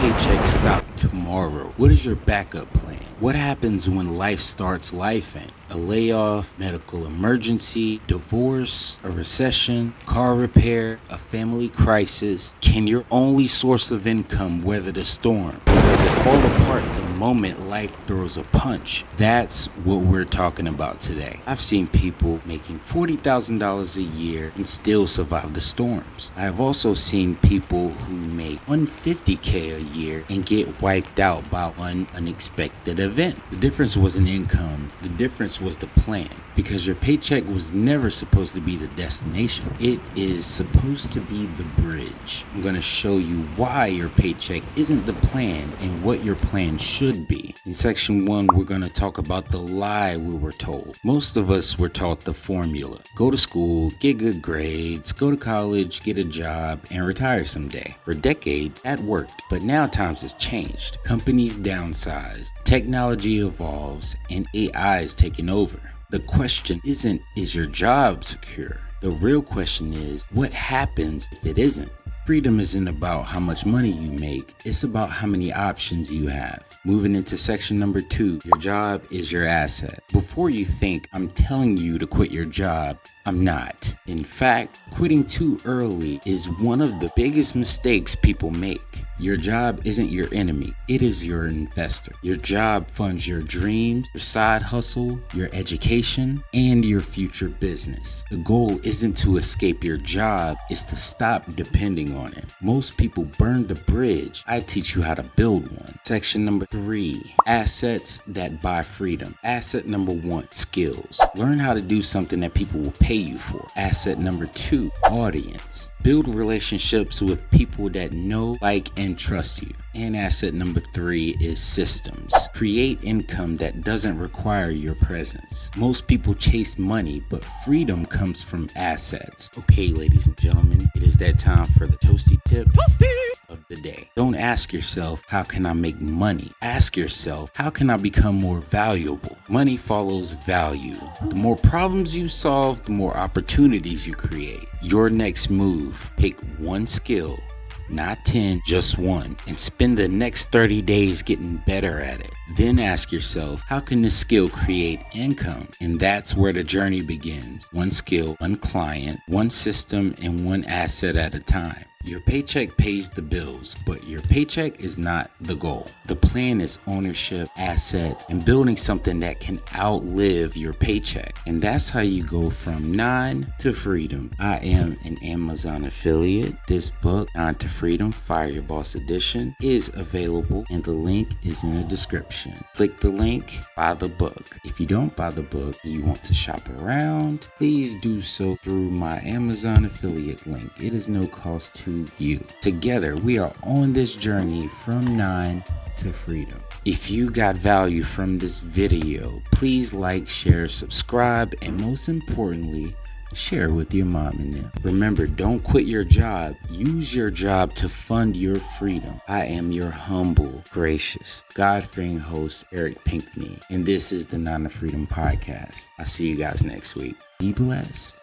paycheck stop tomorrow? What is your backup plan? What happens when life starts lifing? A layoff, medical emergency, divorce, a recession, car repair, a family crisis. Can your only source of income weather the storm? Or does it fall apart the moment life throws a punch? That's what we're talking about today. I've seen people making $40,000 a year and still survive the storms. I've also seen people who make $150K a year and get wiped out by one unexpected event. The difference wasn't income. The difference was the plan, because your paycheck was never supposed to be the destination. It is supposed to be the bridge. I'm going to show you why your paycheck isn't the plan and what your plan should be. In section 1, we're going to talk about the lie we were told. Most of us were taught the formula: go to school, get good grades, go to college, get a job, and retire someday. For decades, that worked, but now times has changed. Companies downsize, technology evolves, and AI is taking over. The question isn't, is your job secure? The real question is, what happens if it isn't? Freedom isn't about how much money you make, it's about how many options you have. Moving into section number 2, your job is your asset. Before you think I'm telling you to quit your job, I'm not. In fact, quitting too early is one of the biggest mistakes people make. Your job isn't your enemy, it is your investor. Your job funds your dreams, your side hustle, your education, and your future business. The goal isn't to escape your job, it's to stop depending on it. Most people burn the bridge. I teach you how to build one. Section number 3, assets that buy freedom. Asset number 1, skills. Learn how to do something that people will pay you for. Asset number 2, audience. Build relationships with people that know, like, and trust you. And asset number 3 is systems. Create income that doesn't require your presence. Most people chase money, but freedom comes from assets. Okay, ladies and gentlemen, it is that time for the Toasty Tip of the day. Don't ask yourself, how can I make money? Ask yourself, how can I become more valuable? Money follows value. The more problems you solve, the more opportunities you create. Your next move, pick one skill, not 10, just one, and spend the next 30 days getting better at it. Then ask yourself, how can this skill create income? And that's where the journey begins. One skill, one client, one system, and one asset at a time. Your paycheck pays the bills, but your paycheck is not the goal. The plan is ownership, assets, and building something that can outlive your paycheck. And that's how you go from 9 to freedom. I am an Amazon affiliate. This book, 9 to Freedom, Fire Your Boss Edition, is available, and the link is in the description. Click the link, buy the book. If you don't buy the book and you want to shop around, please do so through my Amazon affiliate link. It is no cost to you. Together, we are on this journey from 9 to freedom. If you got value from this video, please like, share, subscribe, and most importantly, share with your mom and them. Remember, don't quit your job. Use your job to fund your freedom. I am your humble, gracious, God-fearing host, Eric Pinkney, and this is the 9 to Freedom podcast. I'll see you guys next week. Be blessed.